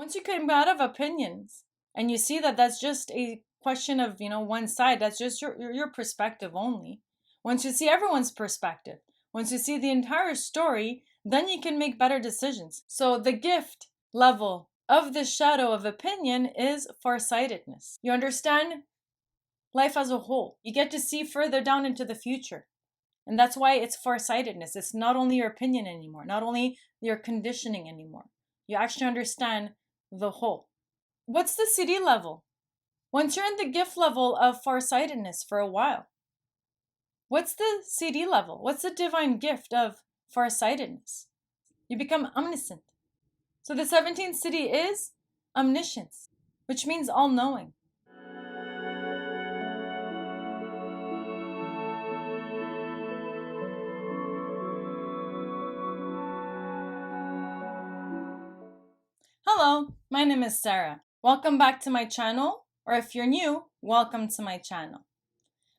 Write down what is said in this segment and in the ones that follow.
Once you come out of opinions and you see that that's just a question of, one side, that's just your perspective only. Once you see everyone's perspective, once you see the entire story, then you can make better decisions. So the gift level of the shadow of opinion is farsightedness. You understand life as a whole. You get to see further down into the future. And that's why it's farsightedness. It's not only your opinion anymore, not only your conditioning anymore. You actually understand the whole. What's the CD level? Once you're in the gift level of farsightedness for a while, what's the CD level? What's the divine gift of farsightedness? You become omniscient. So the 17th city is omniscience, which means all-knowing. Hello, my name is Sarah. Welcome back to my channel, or if you're new, welcome to my channel.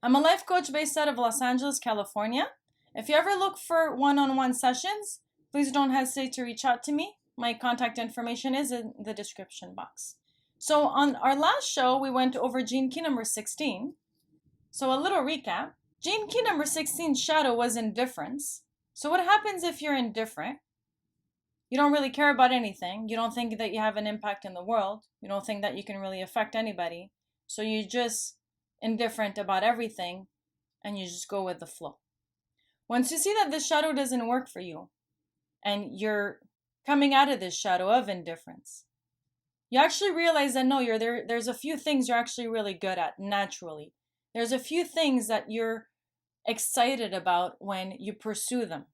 I'm a life coach based out of Los Angeles, California. If you ever look for one-on-one sessions, please don't hesitate to reach out to me. My contact information is in the description box. So on our last show, we went over gene key number 16. So a little recap. Gene key number 16's shadow was indifference. So what happens if you're indifferent? You don't really care about anything. You don't think that you have an impact in the world. You don't think that you can really affect anybody. So you're just indifferent about everything and you just go with the flow. Once you see that this shadow doesn't work for you and you're coming out of this shadow of indifference, you actually realize that no, there's a few things you're actually really good at naturally. There's a few things that you're excited about when you pursue them.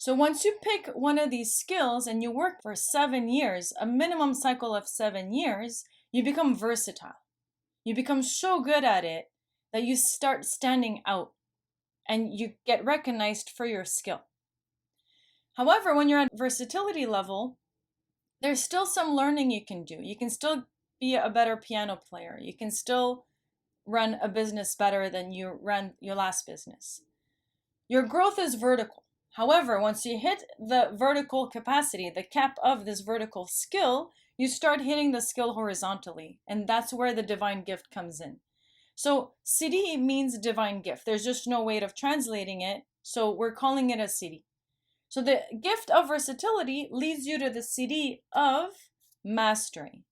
So once you pick one of these skills and you work for 7 years, a minimum cycle of 7 years, you become versatile. You become so good at it that you start standing out and you get recognized for your skill. However, when you're at versatility level, there's still some learning you can do. You can still be a better piano player. You can still run a business better than you ran your last business. Your growth is vertical. However, once you hit the vertical capacity, the cap of this vertical skill, you start hitting the skill horizontally, and that's where the divine gift comes in. So CD means divine gift. There's just no way of translating it, so we're calling it a CD. So the gift of versatility leads you to the CD of mastery.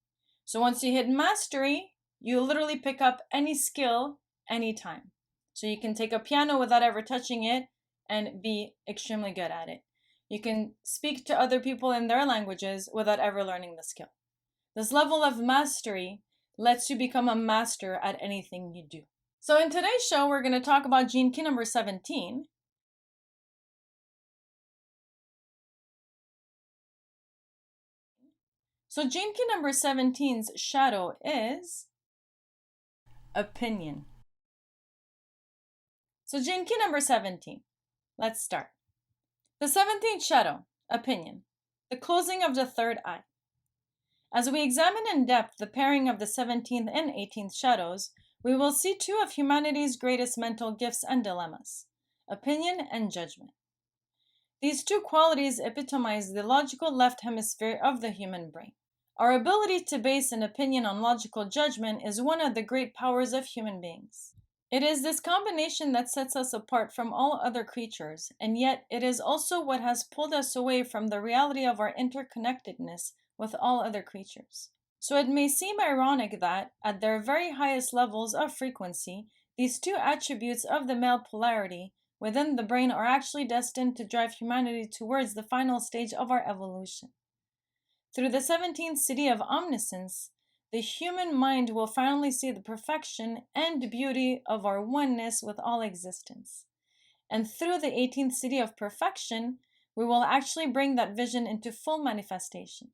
So once you hit mastery, you literally pick up any skill anytime. So you can take a piano without ever touching it and be extremely good at it. You can speak to other people in their languages without ever learning the skill. This level of mastery lets you become a master at anything you do. So in today's show, we're going to talk about gene key number 17. So gene key number 17's shadow is opinion. So gene key number 17. Let's start. The 17th shadow, opinion, the closing of the third eye. As we examine in depth the pairing of the 17th and 18th shadows, we will see two of humanity's greatest mental gifts and dilemmas, opinion and judgment. These two qualities epitomize the logical left hemisphere of the human brain. Our ability to base an opinion on logical judgment is one of the great powers of human beings. It is this combination that sets us apart from all other creatures, and yet it is also what has pulled us away from the reality of our interconnectedness with all other creatures. So it may seem ironic that, at their very highest levels of frequency, these two attributes of the male polarity within the brain are actually destined to drive humanity towards the final stage of our evolution. Through the 17th city of omniscience, the human mind will finally see the perfection and beauty of our oneness with all existence. And through the 18th city of perfection, we will actually bring that vision into full manifestation.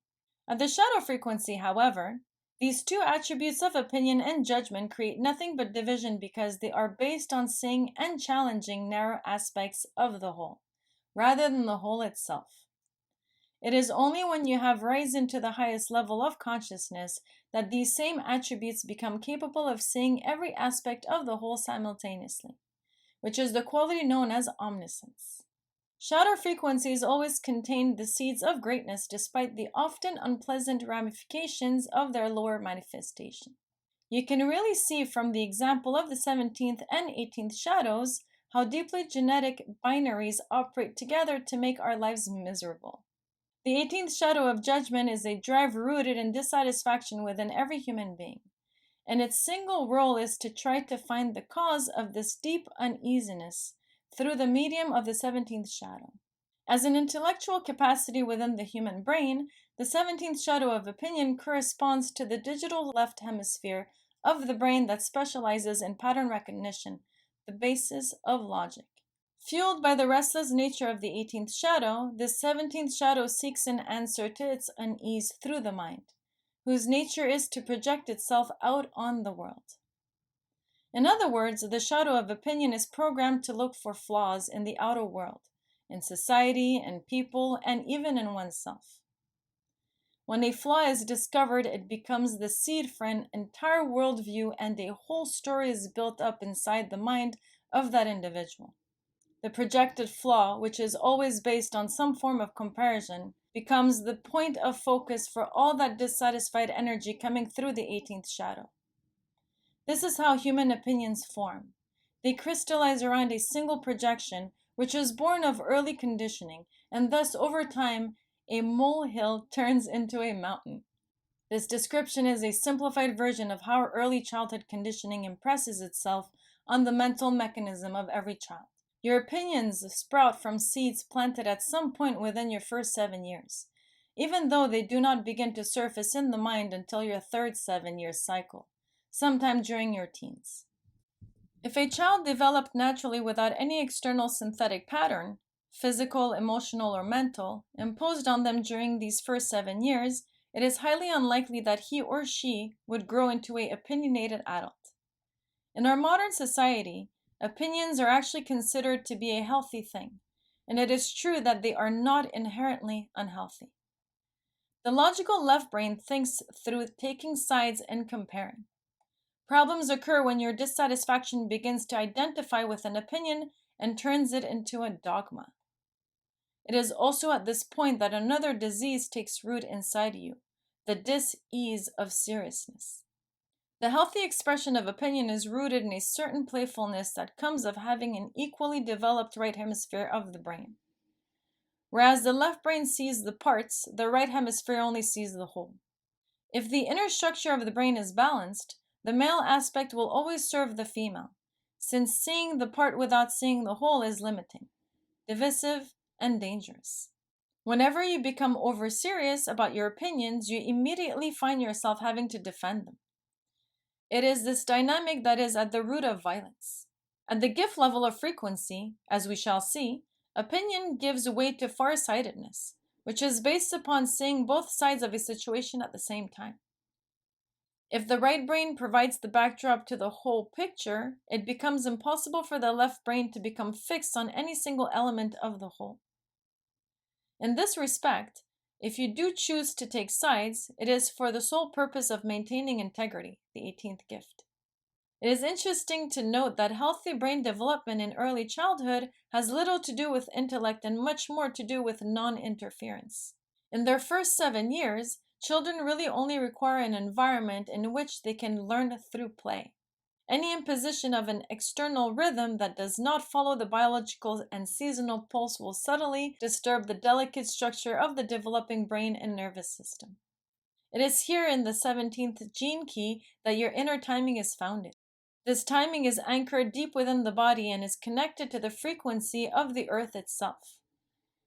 At the shadow frequency, however, these two attributes of opinion and judgment create nothing but division because they are based on seeing and challenging narrow aspects of the whole, rather than the whole itself. It is only when you have risen to the highest level of consciousness that these same attributes become capable of seeing every aspect of the whole simultaneously, which is the quality known as omniscience. Shadow frequencies always contain the seeds of greatness despite the often unpleasant ramifications of their lower manifestation. You can really see from the example of the 17th and 18th shadows how deeply genetic binaries operate together to make our lives miserable. The 18th shadow of judgment is a drive rooted in dissatisfaction within every human being, and its single role is to try to find the cause of this deep uneasiness through the medium of the 17th shadow. As an intellectual capacity within the human brain, the 17th shadow of opinion corresponds to the digital left hemisphere of the brain that specializes in pattern recognition, the basis of logic. Fueled by the restless nature of the 18th shadow, this 17th shadow seeks an answer to its unease through the mind, whose nature is to project itself out on the world. In other words, the shadow of opinion is programmed to look for flaws in the outer world, in society, in people, and even in oneself. When a flaw is discovered, it becomes the seed for an entire worldview, and a whole story is built up inside the mind of that individual. The projected flaw, which is always based on some form of comparison, becomes the point of focus for all that dissatisfied energy coming through the 18th shadow. This is how human opinions form. They crystallize around a single projection, which is born of early conditioning, and thus over time, a molehill turns into a mountain. This description is a simplified version of how early childhood conditioning impresses itself on the mental mechanism of every child. Your opinions sprout from seeds planted at some point within your first 7 years, even though they do not begin to surface in the mind until your third 7-year cycle, sometime during your teens. If a child developed naturally without any external synthetic pattern, physical, emotional, or mental, imposed on them during these first 7 years, it is highly unlikely that he or she would grow into an opinionated adult. In our modern society, opinions are actually considered to be a healthy thing, and it is true that they are not inherently unhealthy. The logical left brain thinks through taking sides and comparing. Problems occur when your dissatisfaction begins to identify with an opinion and turns it into a dogma. It is also at this point that another disease takes root inside you, the dis-ease of seriousness. The healthy expression of opinion is rooted in a certain playfulness that comes of having an equally developed right hemisphere of the brain. Whereas the left brain sees the parts, the right hemisphere only sees the whole. If the inner structure of the brain is balanced, the male aspect will always serve the female, since seeing the part without seeing the whole is limiting, divisive, and dangerous. Whenever you become over-serious about your opinions, you immediately find yourself having to defend them. It is this dynamic that is at the root of violence. At the gift level of frequency, as we shall see, opinion gives way to farsightedness, which is based upon seeing both sides of a situation at the same time. If the right brain provides the backdrop to the whole picture, it becomes impossible for the left brain to become fixed on any single element of the whole. In this respect, if you do choose to take sides, it is for the sole purpose of maintaining integrity, the 18th gift. It is interesting to note that healthy brain development in early childhood has little to do with intellect and much more to do with non-interference. In their first 7 years, children really only require an environment in which they can learn through play. Any imposition of an external rhythm that does not follow the biological and seasonal pulse will subtly disturb the delicate structure of the developing brain and nervous system. It is here in the 17th gene key that your inner timing is founded. This timing is anchored deep within the body and is connected to the frequency of the earth itself,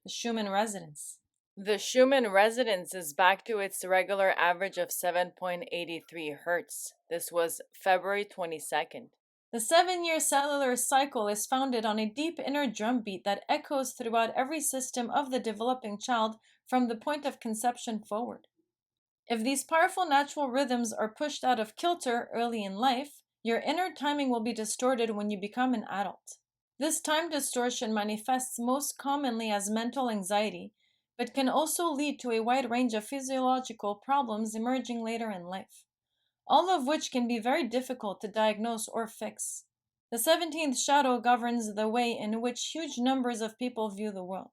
the Schumann resonance. The Schumann resonance is back to its regular average of 7.83 Hz. This was February 22nd. The 7-year cellular cycle is founded on a deep inner drumbeat that echoes throughout every system of the developing child from the point of conception forward. If these powerful natural rhythms are pushed out of kilter early in life, your inner timing will be distorted when you become an adult. This time distortion manifests most commonly as mental anxiety, but can also lead to a wide range of physiological problems emerging later in life, all of which can be very difficult to diagnose or fix. The 17th shadow governs the way in which huge numbers of people view the world.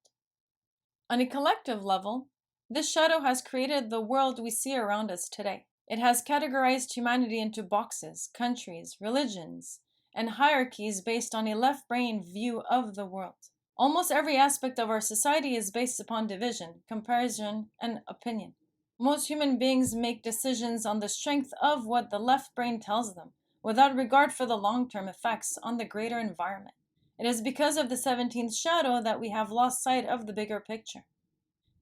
On a collective level, this shadow has created the world we see around us today. It has categorized humanity into boxes, countries, religions, and hierarchies based on a left-brain view of the world. Almost every aspect of our society is based upon division, comparison, and opinion. Most human beings make decisions on the strength of what the left brain tells them, without regard for the long-term effects on the greater environment. It is because of the 17th shadow that we have lost sight of the bigger picture.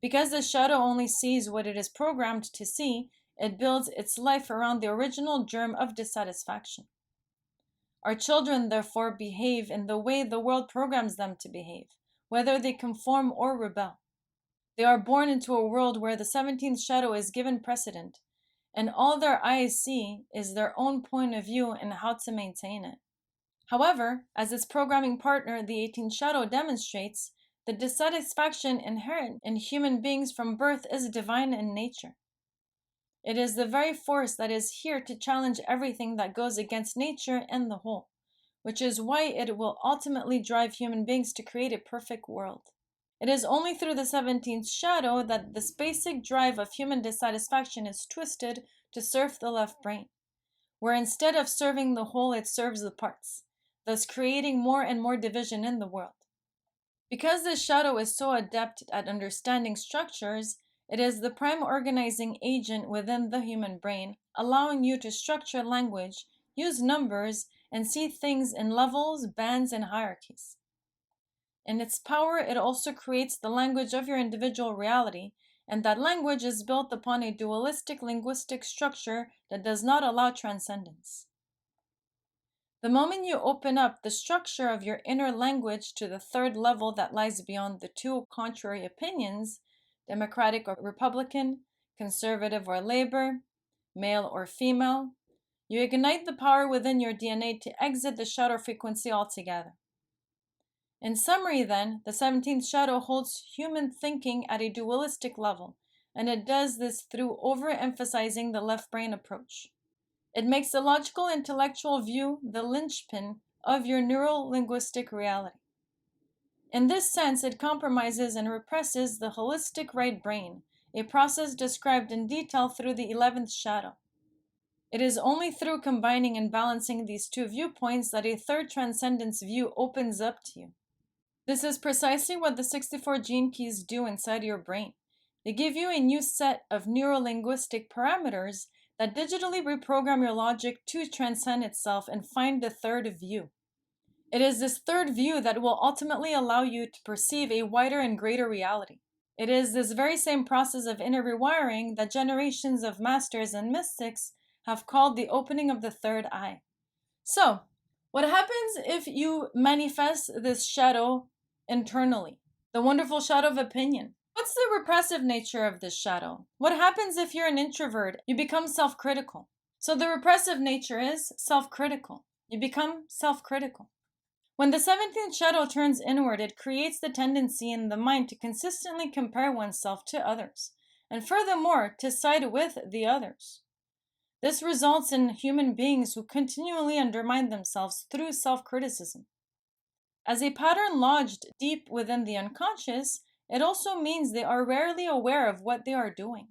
Because the shadow only sees what it is programmed to see, it builds its life around the original germ of dissatisfaction. Our children, therefore, behave in the way the world programs them to behave, whether they conform or rebel. They are born into a world where the 17th shadow is given precedent, and all their eyes see is their own point of view and how to maintain it. However, as its programming partner, the 18th shadow demonstrates, the dissatisfaction inherent in human beings from birth is divine in nature. It is the very force that is here to challenge everything that goes against nature and the whole, which is why it will ultimately drive human beings to create a perfect world. It is only through the 17th shadow that this basic drive of human dissatisfaction is twisted to serve the left brain, where instead of serving the whole, it serves the parts, thus creating more and more division in the world. Because this shadow is so adept at understanding structures, it is the prime organizing agent within the human brain, allowing you to structure language, use numbers, and see things in levels, bands, and hierarchies. In its power, it also creates the language of your individual reality, and that language is built upon a dualistic linguistic structure that does not allow transcendence. The moment you open up the structure of your inner language to the third level that lies beyond the two contrary opinions, Democratic or Republican, conservative or labor, male or female, you ignite the power within your DNA to exit the shadow frequency altogether. In summary, then, the 17th shadow holds human thinking at a dualistic level, and it does this through overemphasizing the left brain approach. It makes the logical intellectual view the linchpin of your neuro-linguistic reality. In this sense, it compromises and represses the holistic right brain, a process described in detail through the 11th shadow. It is only through combining and balancing these two viewpoints that a third transcendence view opens up to you. This is precisely what the 64 gene keys do inside your brain. They give you a new set of neuro-linguistic parameters that digitally reprogram your logic to transcend itself and find the third view. It is this third view that will ultimately allow you to perceive a wider and greater reality. It is this very same process of inner rewiring that generations of masters and mystics have called the opening of the third eye. So, what happens if you manifest this shadow internally? The wonderful shadow of opinion. What's the repressive nature of this shadow? What happens if you're an introvert? You become self-critical. So the repressive nature is self-critical. You become self-critical. When the 17th shadow turns inward, it creates the tendency in the mind to consistently compare oneself to others, and furthermore, to side with the others. This results in human beings who continually undermine themselves through self-criticism. As a pattern lodged deep within the unconscious, it also means they are rarely aware of what they are doing.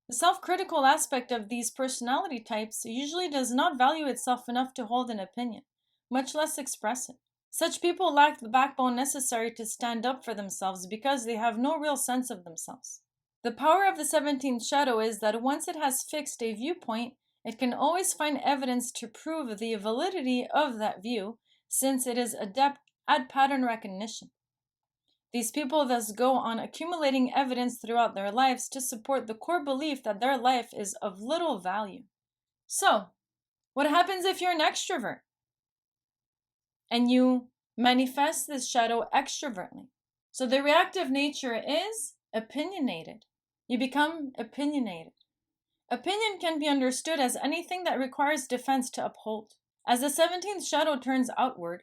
The self-critical aspect of these personality types usually does not value itself enough to hold an opinion, much less express it. Such people lack the backbone necessary to stand up for themselves because they have no real sense of themselves. The power of the 17th shadow is that once it has fixed a viewpoint, it can always find evidence to prove the validity of that view, since it is adept at pattern recognition. These people thus go on accumulating evidence throughout their lives to support the core belief that their life is of little value. So, what happens if you're an extrovert and you manifest this shadow extrovertly? So the reactive nature is opinionated. You become opinionated. Opinion can be understood as anything that requires defense to uphold. As the 17th shadow turns outward,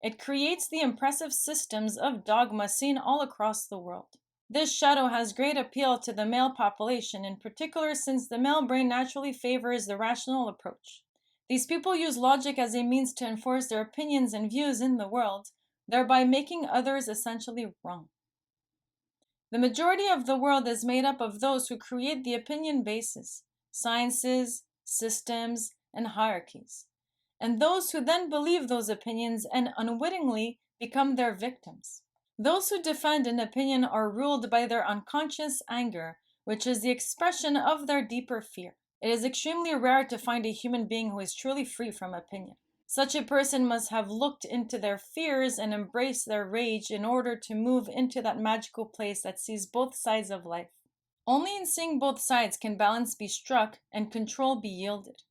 it creates the impressive systems of dogma seen all across the world. This shadow has great appeal to the male population, in particular since the male brain naturally favors the rational approach. These people use logic as a means to enforce their opinions and views in the world, thereby making others essentially wrong. The majority of the world is made up of those who create the opinion bases, sciences, systems, and hierarchies, and those who then believe those opinions and unwittingly become their victims. Those who defend an opinion are ruled by their unconscious anger, which is the expression of their deeper fear. It is extremely rare to find a human being who is truly free from opinion. Such a person must have looked into their fears and embraced their rage in order to move into that magical place that sees both sides of life. Only in seeing both sides can balance be struck and control be yielded.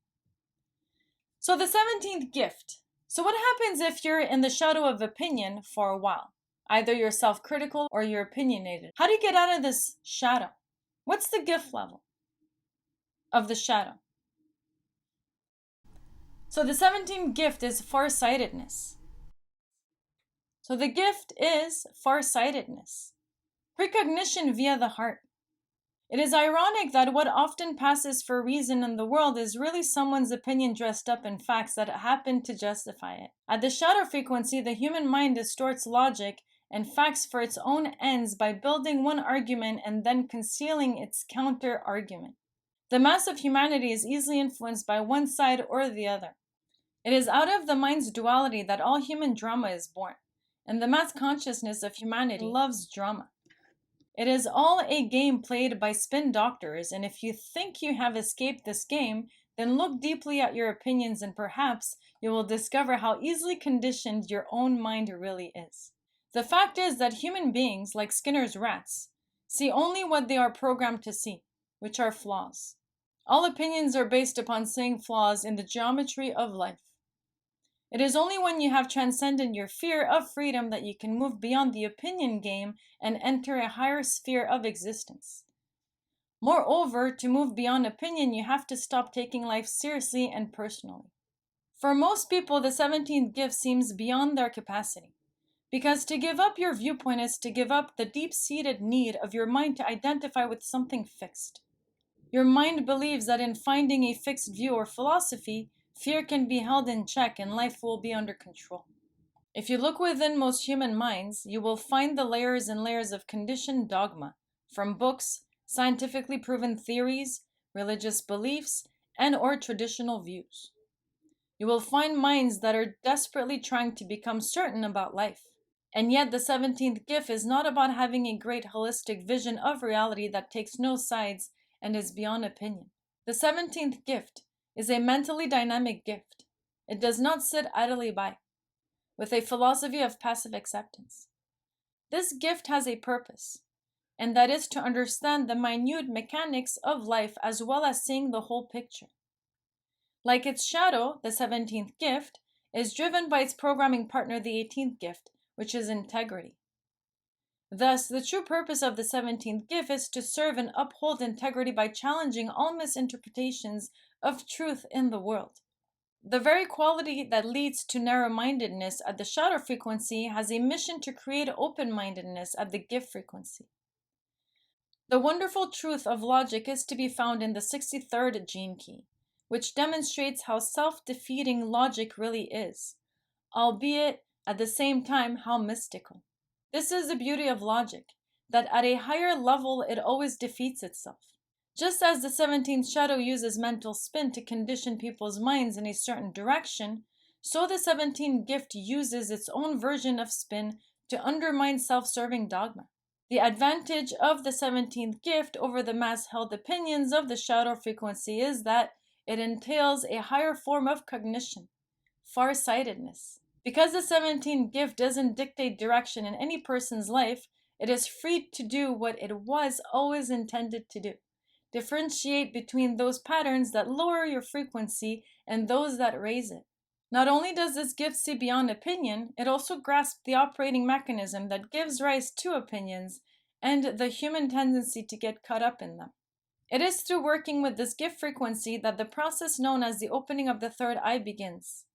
So the 17th gift. So what happens if you're in the shadow of opinion for a while? Either you're self-critical or you're opinionated. How do you get out of this shadow? What's the gift level of the shadow? So the 17th gift is farsightedness. So the gift is farsightedness, precognition via the heart. It is ironic that what often passes for reason in the world is really someone's opinion dressed up in facts that happen to justify it. At the shadow frequency, the human mind distorts logic and facts for its own ends by building one argument and then concealing its counter-argument. The mass of humanity is easily influenced by one side or the other. It is out of the mind's duality that all human drama is born, and the mass consciousness of humanity loves drama. It is all a game played by spin doctors, and if you think you have escaped this game, then look deeply at your opinions and perhaps you will discover how easily conditioned your own mind really is. The fact is that human beings, like Skinner's rats, see only what they are programmed to see, which are flaws. All opinions are based upon seeing flaws in the geometry of life. It is only when you have transcended your fear of freedom that you can move beyond the opinion game and enter a higher sphere of existence. Moreover, to move beyond opinion, you have to stop taking life seriously and personally. For most people, the 17th gift seems beyond their capacity, because to give up your viewpoint is to give up the deep-seated need of your mind to identify with something fixed. Your mind believes that in finding a fixed view or philosophy, fear can be held in check and life will be under control. If you look within most human minds, you will find the layers and layers of conditioned dogma, from books, scientifically proven theories, religious beliefs, and or traditional views. You will find minds that are desperately trying to become certain about life. And yet the 17th gift is not about having a great holistic vision of reality that takes no sides and is beyond opinion. The 17th gift is a mentally dynamic gift. It does not sit idly by, with a philosophy of passive acceptance. This gift has a purpose, and that is to understand the minute mechanics of life as well as seeing the whole picture. Like its shadow, the 17th gift is driven by its programming partner, the 18th gift, which is integrity. Thus, the true purpose of the 17th gift is to serve and uphold integrity by challenging all misinterpretations of truth in the world. The very quality that leads to narrow-mindedness at the shadow frequency has a mission to create open-mindedness at the gift frequency. The wonderful truth of logic is to be found in the 63rd gene key, which demonstrates how self-defeating logic really is, albeit at the same time how mystical. This is the beauty of logic, that at a higher level it always defeats itself. Just as the 17th shadow uses mental spin to condition people's minds in a certain direction, so the 17th gift uses its own version of spin to undermine self-serving dogma. The advantage of the 17th gift over the mass-held opinions of the shadow frequency is that it entails a higher form of cognition, farsightedness. Because the 17th gift doesn't dictate direction in any person's life, it is free to do what it was always intended to do. Differentiate between those patterns that lower your frequency and those that raise it. Not only does this gift see beyond opinion, it also grasps the operating mechanism that gives rise to opinions and the human tendency to get caught up in them. It is through working with this gift frequency that the process known as the opening of the third eye begins.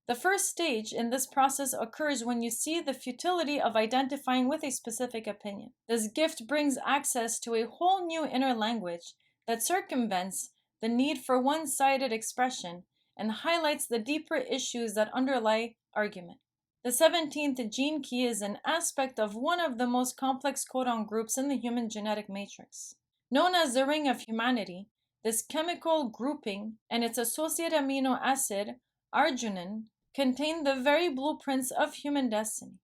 The first stage in this process occurs when you see the futility of identifying with a specific opinion. This gift brings access to a whole new inner language that circumvents the need for one-sided expression and highlights the deeper issues that underlie argument. The 17th gene key is an aspect of one of the most complex codon groups in the human genetic matrix. Known as the ring of humanity, this chemical grouping and its associated amino acid, arginine, contain the very blueprints of human destiny.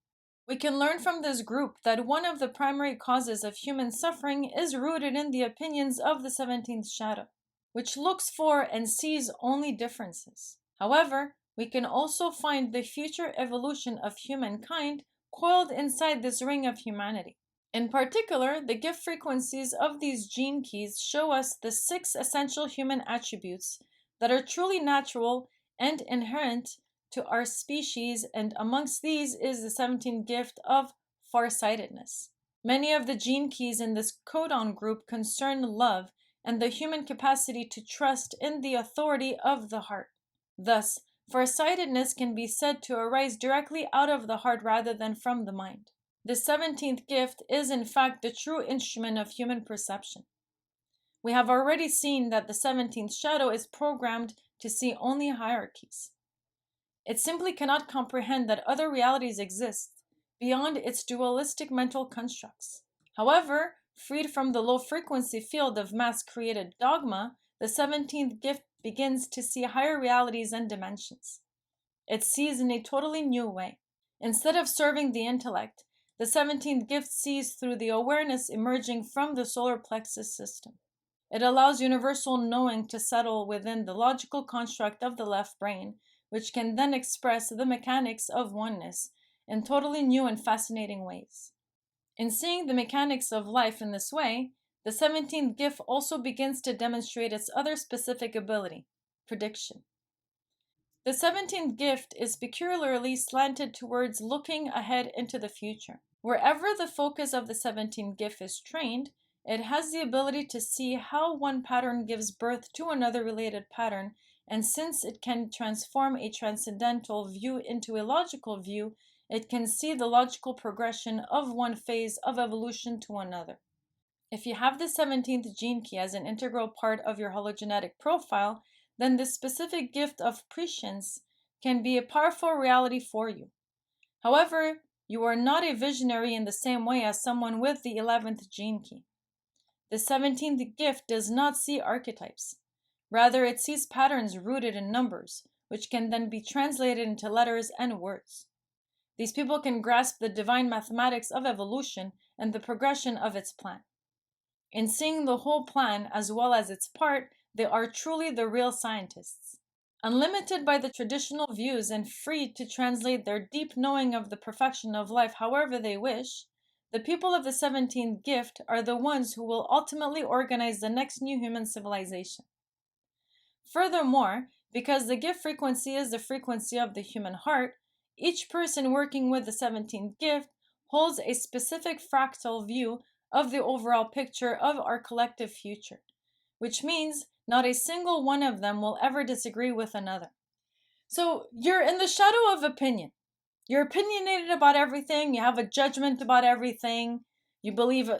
We can learn from this group that one of the primary causes of human suffering is rooted in the opinions of the 17th shadow, which looks for and sees only differences. However, we can also find the future evolution of humankind coiled inside this ring of humanity. In particular, the gift frequencies of these gene keys show us the 6 essential human attributes that are truly natural and inherent to our species, and amongst these is the 17th gift of farsightedness. Many of the gene keys in this codon group concern love and the human capacity to trust in the authority of the heart. Thus, farsightedness can be said to arise directly out of the heart rather than from the mind. The 17th gift is in fact the true instrument of human perception. We have already seen that the 17th shadow is programmed to see only hierarchies. It simply cannot comprehend that other realities exist beyond its dualistic mental constructs. However, freed from the low-frequency field of mass-created dogma, the 17th gift begins to see higher realities and dimensions. It sees in a totally new way. Instead of serving the intellect, the 17th gift sees through the awareness emerging from the solar plexus system. It allows universal knowing to settle within the logical construct of the left brain, which can then express the mechanics of oneness in totally new and fascinating ways. In seeing the mechanics of life in this way, the 17th gift also begins to demonstrate its other specific ability, prediction. The 17th gift is peculiarly slanted towards looking ahead into the future. Wherever the focus of the 17th gift is trained, it has the ability to see how one pattern gives birth to another related pattern, and since it can transform a transcendental view into a logical view, it can see the logical progression of one phase of evolution to another. If you have the 17th gene key as an integral part of your hologenetic profile, then this specific gift of prescience can be a powerful reality for you. However, you are not a visionary in the same way as someone with the 11th gene key. The 17th gift does not see archetypes. Rather, it sees patterns rooted in numbers, which can then be translated into letters and words. These people can grasp the divine mathematics of evolution and the progression of its plan. In seeing the whole plan as well as its part, they are truly the real scientists. Unlimited by the traditional views and free to translate their deep knowing of the perfection of life however they wish, the people of the 17th gift are the ones who will ultimately organize the next new human civilization. Furthermore, because the gift frequency is the frequency of the human heart, each person working with the 17th gift holds a specific fractal view of the overall picture of our collective future, which means not a single one of them will ever disagree with another. So you're in the shadow of opinion. You're opinionated about everything. You have a judgment about everything. You believe,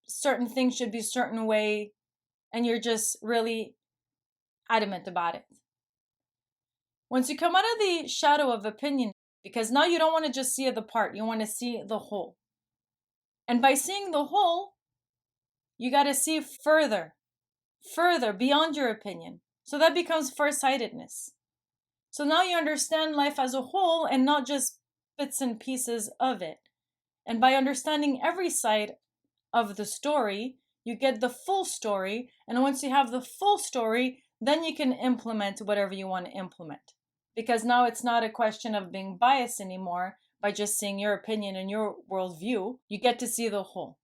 certain things should be a certain way, and you're just really adamant about it. Once you come out of the shadow of opinion, because now you don't want to just see the part, you want to see the whole. And by seeing the whole, you got to see further beyond your opinion. So that becomes farsightedness. So now you understand life as a whole and not just bits and pieces of it. And by understanding every side of the story, you get the full story. And once you have the full story, then you can implement whatever you want to implement. Because now it's not a question of being biased anymore by just seeing your opinion and your worldview. You get to see the whole.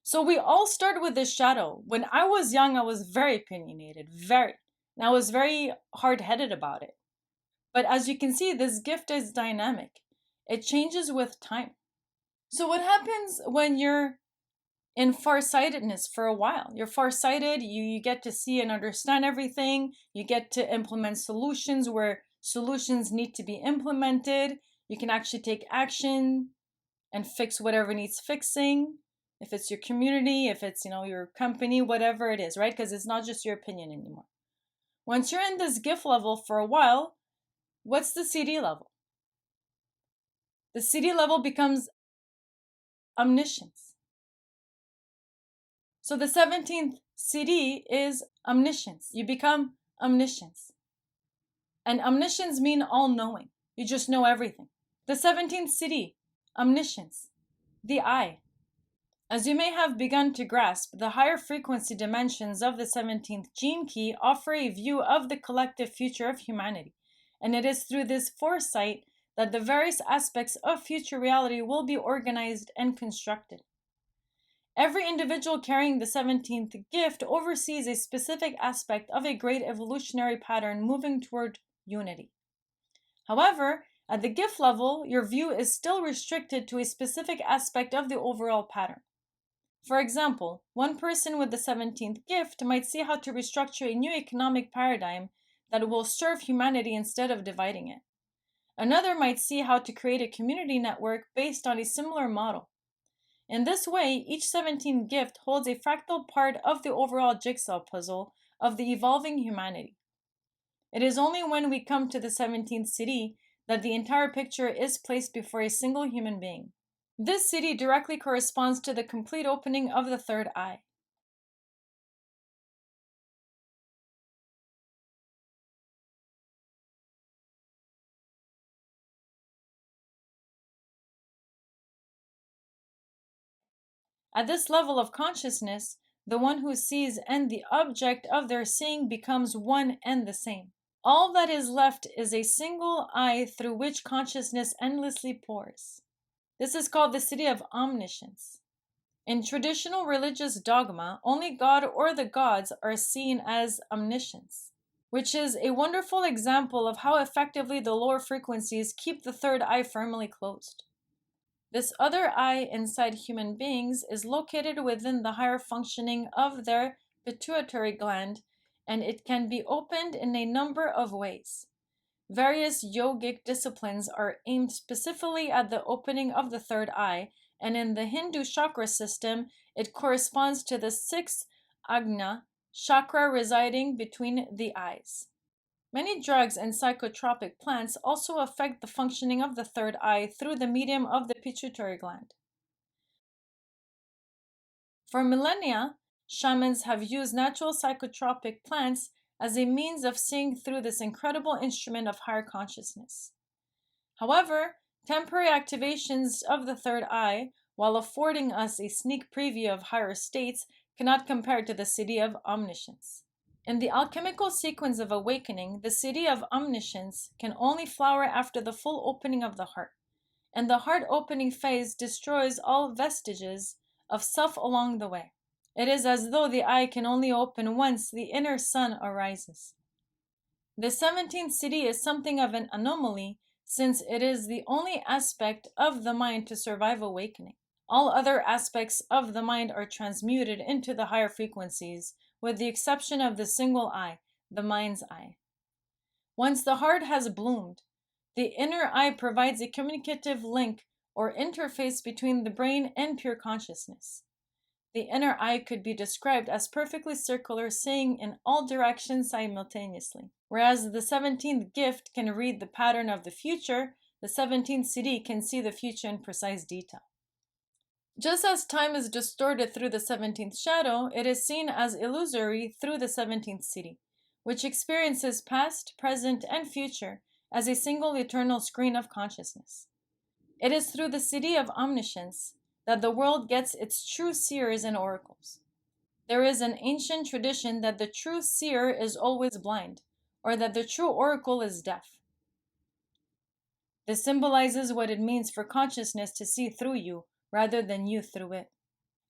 So we all start with this shadow. When I was young, I was very opinionated, and I was very hard-headed about it. But as you can see, this gift is dynamic. It changes with time. So what happens when you're in farsightedness for a while? You're farsighted, you get to see and understand everything. You get to implement solutions where solutions need to be implemented. You can actually take action and fix whatever needs fixing. If it's your community, if it's, your company, whatever it is, right? Because it's not just your opinion anymore. Once you're in this gift level for a while, what's the CD level? The CD level becomes omniscience. So the 17th CD is omniscience. You become omniscience. And omniscience means all-knowing. You just know everything. The 17th CD, omniscience, the I. As you may have begun to grasp, the higher frequency dimensions of the 17th gene key offer a view of the collective future of humanity. And it is through this foresight that the various aspects of future reality will be organized and constructed. Every individual carrying the 17th gift oversees a specific aspect of a great evolutionary pattern moving toward unity. However, at the gift level, your view is still restricted to a specific aspect of the overall pattern. For example, one person with the 17th gift might see how to restructure a new economic paradigm that will serve humanity instead of dividing it. Another might see how to create a community network based on a similar model. In this way, each 17th gift holds a fractal part of the overall jigsaw puzzle of the evolving humanity. It is only when we come to the 17th city that the entire picture is placed before a single human being. This city directly corresponds to the complete opening of the third eye. At this level of consciousness, the one who sees and the object of their seeing becomes one and the same. All that is left is a single eye through which consciousness endlessly pours. This is called the city of omniscience. In traditional religious dogma, only God or the gods are seen as omniscience, which is a wonderful example of how effectively the lower frequencies keep the third eye firmly closed. This other eye inside human beings is located within the higher functioning of their pituitary gland, and it can be opened in a number of ways. Various yogic disciplines are aimed specifically at the opening of the third eye, and in the Hindu chakra system, it corresponds to the sixth Agna chakra residing between the eyes. Many drugs and psychotropic plants also affect the functioning of the third eye through the medium of the pituitary gland. For millennia, shamans have used natural psychotropic plants as a means of seeing through this incredible instrument of higher consciousness. However, temporary activations of the third eye, while affording us a sneak preview of higher states, cannot compare to the city of omniscience. In the alchemical sequence of awakening, the city of omniscience can only flower after the full opening of the heart, and the heart opening phase destroys all vestiges of self along the way. It is as though the eye can only open once the inner sun arises. The 17th city is something of an anomaly, since it is the only aspect of the mind to survive awakening. All other aspects of the mind are transmuted into the higher frequencies, with the exception of the single eye, the mind's eye. Once the heart has bloomed, the inner eye provides a communicative link or interface between the brain and pure consciousness. The inner eye could be described as perfectly circular, seeing in all directions simultaneously. Whereas the 17th gift can read the pattern of the future, the 17th CD can see the future in precise detail. Just as time is distorted through the 17th shadow, it is seen as illusory through the 17th city, which experiences past, present, and future as a single eternal screen of consciousness. It is through the city of omniscience that the world gets its true seers and oracles. There is an ancient tradition that the true seer is always blind, or that the true oracle is deaf. This symbolizes what it means for consciousness to see through you, rather than you through it.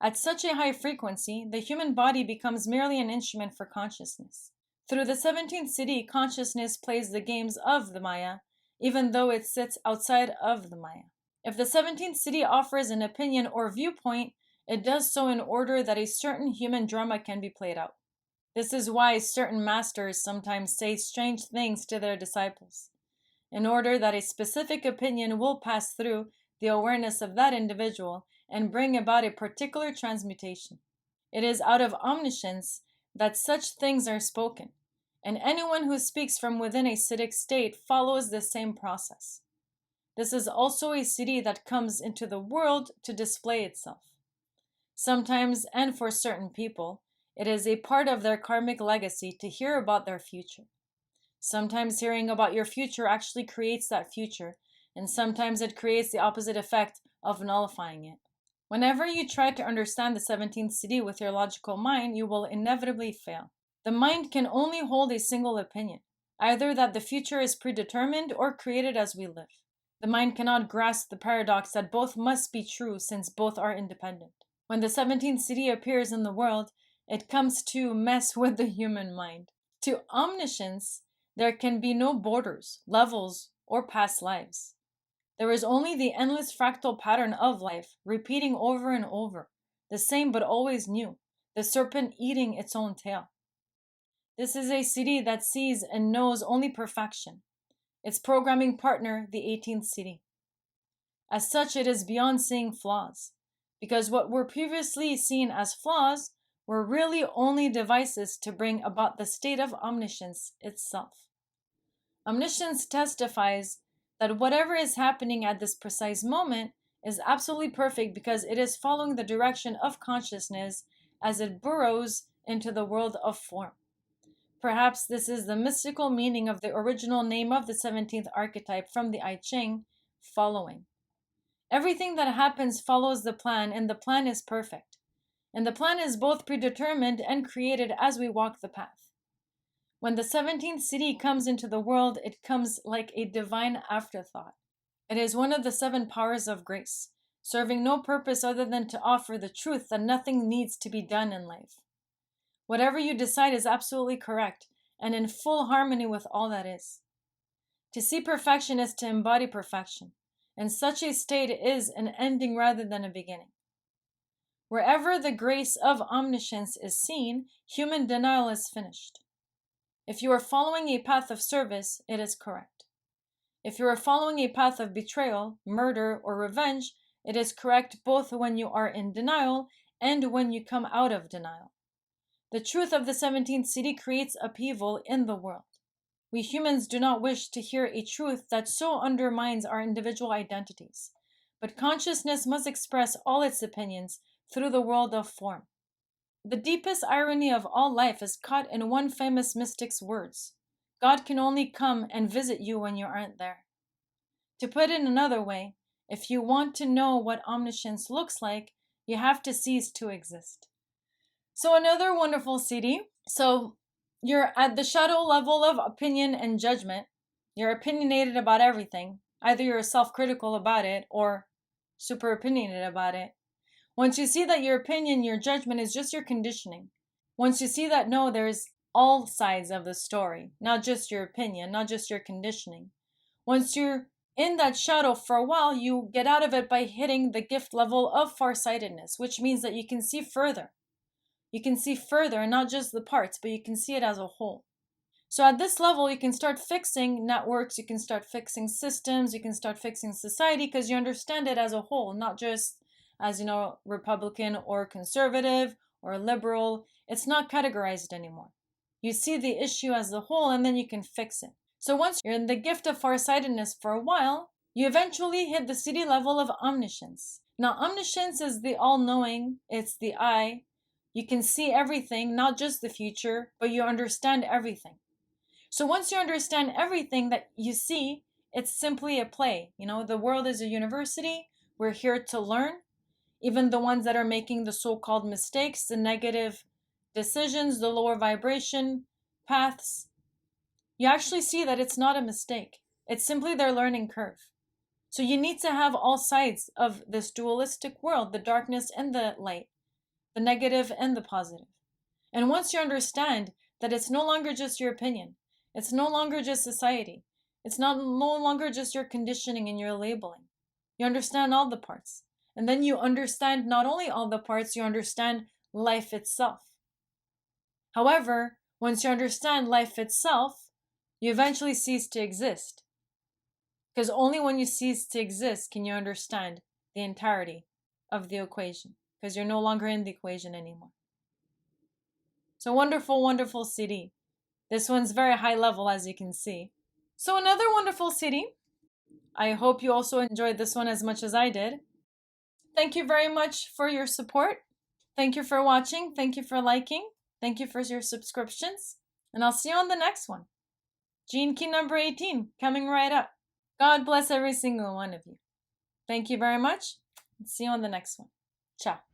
At such a high frequency, the human body becomes merely an instrument for consciousness. Through the 17th city, consciousness plays the games of the Maya, even though it sits outside of the Maya. If the 17th city offers an opinion or viewpoint, it does so in order that a certain human drama can be played out. This is why certain masters sometimes say strange things to their disciples, in order that a specific opinion will pass through the awareness of that individual and bring about a particular transmutation. It is out of omniscience that such things are spoken, And anyone who speaks from within a Siddhic state follows the same process. This is also a Siddhi that comes into the world to display itself. Sometimes, and for certain people, it is a part of their karmic legacy to hear about their future. Sometimes hearing about your future actually creates that future, and sometimes it creates the opposite effect of nullifying it. Whenever you try to understand the 17th Siddhi with your logical mind, you will inevitably fail. The mind can only hold a single opinion, either that the future is predetermined or created as we live. The mind cannot grasp the paradox that both must be true since both are independent. When the 17th Siddhi appears in the world, it comes to mess with the human mind. To omniscience, there can be no borders, levels, or past lives. There is only the endless fractal pattern of life, repeating over and over, the same but always new, the serpent eating its own tail. This is a Siddhi that sees and knows only perfection. Its programming partner, the 18th Siddhi. As such, it is beyond seeing flaws, because what were previously seen as flaws were really only devices to bring about the state of omniscience itself. Omniscience testifies that whatever is happening at this precise moment is absolutely perfect because it is following the direction of consciousness as it burrows into the world of form. Perhaps this is the mystical meaning of the original name of the 17th archetype from the I Ching, following. Everything that happens follows the plan, and the plan is perfect. And the plan is both predetermined and created as we walk the path. When the 17th Siddhi comes into the world, it comes like a divine afterthought. It is one of the 7 powers of grace, serving no purpose other than to offer the truth that nothing needs to be done in life. Whatever you decide is absolutely correct and in full harmony with all that is. To see perfection is to embody perfection, and such a state is an ending rather than a beginning. Wherever the grace of omniscience is seen, human denial is finished. If you are following a path of service, it is correct. If you are following a path of betrayal, murder, or revenge, it is correct both when you are in denial and when you come out of denial. The truth of the 17th Siddhi creates upheaval in the world. We humans do not wish to hear a truth that so undermines our individual identities, but consciousness must express all its opinions through the world of form. The deepest irony of all life is caught in one famous mystic's words: God can only come and visit you when you aren't there. To put it another way, if you want to know what omniscience looks like, you have to cease to exist. So another wonderful Siddhi. So you're at the shadow level of opinion and judgment. You're opinionated about everything. Either you're self-critical about it or super opinionated about it. Once you see that your opinion, your judgment is just your conditioning. Once you see that no, there's all sides of the story, not just your opinion, not just your conditioning. Once you're in that shadow for a while, you get out of it by hitting the gift level of farsightedness, which means that you can see further. You can see further, and not just the parts, but you can see it as a whole. So at this level, you can start fixing networks, you can start fixing systems, you can start fixing society because you understand it as a whole, not just as, Republican or conservative or liberal. It's not categorized anymore. You see the issue as a whole, and then you can fix it. So once you're in the gift of farsightedness for a while, you eventually hit the Siddhi level of omniscience. Now, omniscience is the all-knowing, it's the I. You can see everything, not just the future, but you understand everything. So once you understand everything that you see, it's simply a play. The world is a university. We're here to learn. Even the ones that are making the so-called mistakes, the negative decisions, the lower vibration paths, you actually see that it's not a mistake. It's simply their learning curve. So you need to have all sides of this dualistic world, the darkness and the light, the negative and the positive. And once you understand that it's no longer just your opinion, it's no longer just society, it's no longer just your conditioning and your labeling. You understand all the parts. And then you understand not only all the parts, you understand life itself. However, once you understand life itself, you eventually cease to exist. Because only when you cease to exist can you understand the entirety of the equation. Because you're no longer in the equation anymore. So wonderful, wonderful Siddhi. This one's very high level, as you can see. So another wonderful city. I hope you also enjoyed this one as much as I did. Thank you very much for your support. Thank you for watching. Thank you for liking. Thank you for your subscriptions. And I'll see you on the next one. Gene Key number 18, coming right up. God bless every single one of you. Thank you very much. See you on the next one. Ciao.